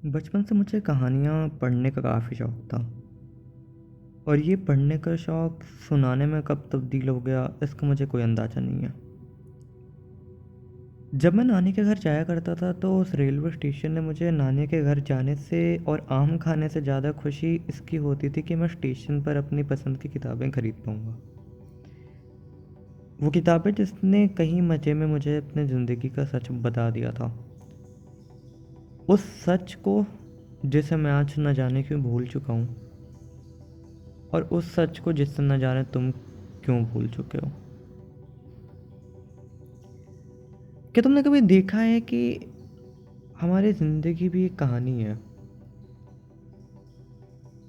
बचपन से मुझे कहानियाँ पढ़ने का काफ़ी शौक था। और ये पढ़ने का शौक सुनाने में कब तब्दील हो गया इसका मुझे कोई अंदाज़ा नहीं है। जब मैं नानी के घर जाया करता था तो उस रेलवे स्टेशन ने मुझे नानी के घर जाने से और आम खाने से ज़्यादा खुशी इसकी होती थी कि मैं स्टेशन पर अपनी पसंद की किताबें खरीद पाऊँगा। वो किताबें जिसने कहीं मज़े में मुझे अपने ज़िंदगी का सच बता दिया था। उस सच को जिसे मैं आज न जाने क्यों भूल चुका हूँ, और उस सच को जिससे न जाने तुम क्यों भूल चुके हो। क्या तुमने कभी देखा है कि हमारी ज़िंदगी भी एक कहानी है।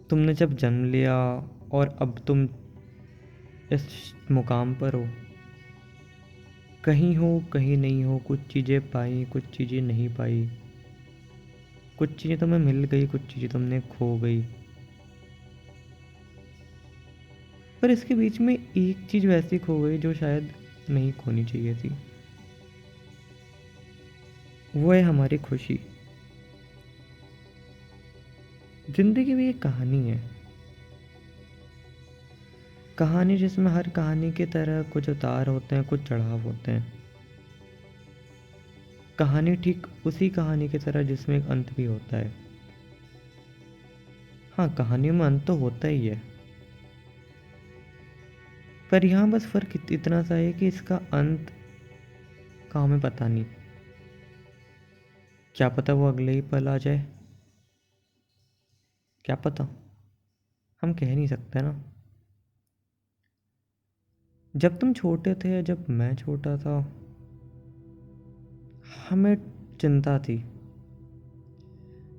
तुमने जब जन्म लिया और अब तुम इस मुकाम पर हो, कहीं हो कहीं नहीं हो, कुछ चीज़ें पाई कुछ चीज़ें नहीं पाई, कुछ चीज़ें तुम्हें मिल गई कुछ चीज़ें तुमने खो गई। पर इसके बीच में एक चीज़ वैसी खो गई जो शायद नहीं खोनी चाहिए थी। वो है हमारी खुशी। ज़िंदगी भी एक कहानी है। कहानी जिसमें हर कहानी की तरह कुछ उतार होते हैं कुछ चढ़ाव होते हैं। कहानी ठीक उसी कहानी की तरह जिसमें एक अंत भी होता है। हाँ, कहानियों में अंत तो होता ही है, पर यहाँ बस फ़र्क इतना सा है कि इसका अंत का हमें पता नहीं। क्या पता वो अगले ही पल आ जाए, क्या पता, हम कह नहीं सकते ना। जब तुम छोटे थे या जब मैं छोटा था, हमें चिंता थी।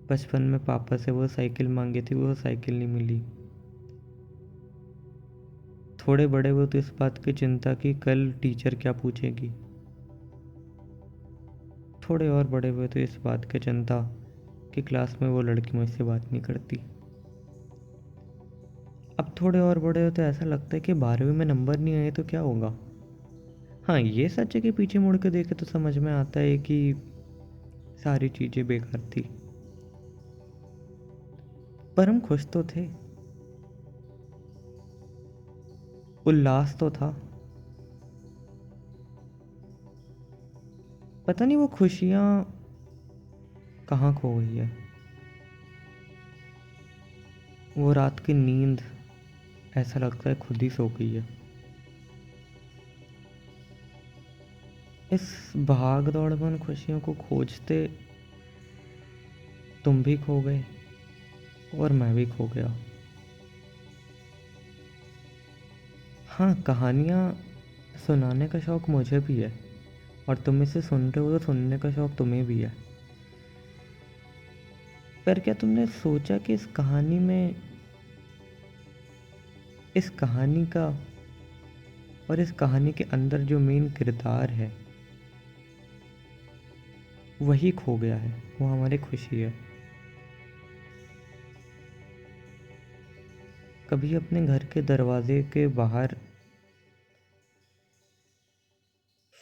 बचपन में पापा से वो साइकिल मांगी थी, वो साइकिल नहीं मिली। थोड़े बड़े हुए तो इस बात की चिंता कि कल टीचर क्या पूछेगी। थोड़े और बड़े हुए तो इस बात की चिंता कि क्लास में वो लड़की मुझसे बात नहीं करती। अब थोड़े और बड़े हो तो ऐसा लगता है कि 12वीं में नंबर नहीं आए तो क्या होगा। हाँ, ये सच है कि पीछे मुड़ के देखे तो समझ में आता है कि सारी चीज़ें बेकार थी, पर हम खुश तो थे। उल्लास तो था। पता नहीं वो खुशियाँ कहाँ खो गई है। वो रात की नींद ऐसा लगता है खुद ही सो गई है। इस भाग दौड़ में उन खुशियों को खोजते तुम भी खो गए और मैं भी खो गया। हाँ, कहानियाँ सुनाने का शौक़ मुझे भी है, और तुम इसे सुन रहे हो तो सुनने का शौक़ तुम्हें भी है। पर क्या तुमने सोचा कि इस कहानी का और इस कहानी के अंदर जो मेन किरदार है वही खो गया है, वो हमारी खुशी है। कभी अपने घर के दरवाजे के बाहर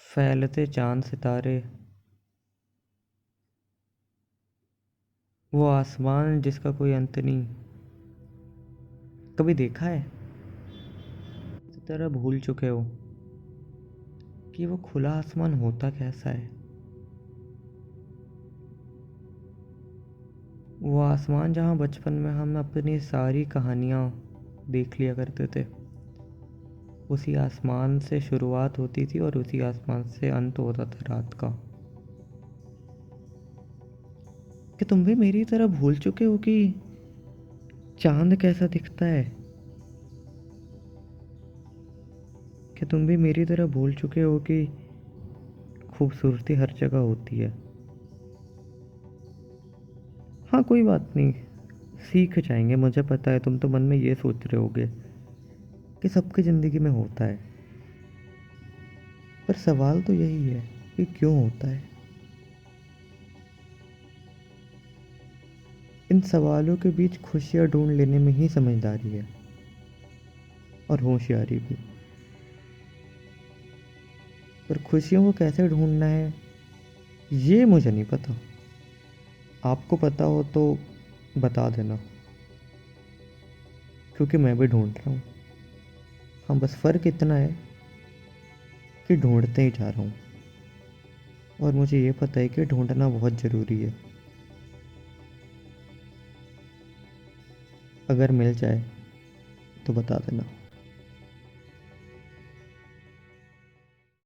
फैलते चांद सितारे, वो आसमान जिसका कोई अंत नहीं, कभी देखा है? इस तरह भूल चुके हो कि वो खुला आसमान होता कैसा है। वो आसमान जहाँ बचपन में हम अपनी सारी कहानियाँ देख लिया करते थे, उसी आसमान से शुरुआत होती थी और उसी आसमान से अंत होता था रात का। कि तुम भी मेरी तरह भूल चुके हो कि चांद कैसा दिखता है? कि तुम भी मेरी तरह भूल चुके हो कि खूबसूरती हर जगह होती है? हाँ, कोई बात नहीं, सीख जाएंगे। मुझे पता है तुम तो मन में ये सोच रहे होगे कि सबकी ज़िंदगी में होता है, पर सवाल तो यही है कि क्यों होता है। इन सवालों के बीच खुशियाँ ढूंढ लेने में ही समझदारी है, और होशियारी भी। पर खुशियों को कैसे ढूंढना है ये मुझे नहीं पता। आपको पता हो तो बता देना, क्योंकि मैं भी ढूंढ रहा हूँ। हाँ, बस फ़र्क इतना है कि ढूंढते ही जा रहा हूँ, और मुझे ये पता है कि ढूंढना बहुत ज़रूरी है। अगर मिल जाए तो बता देना।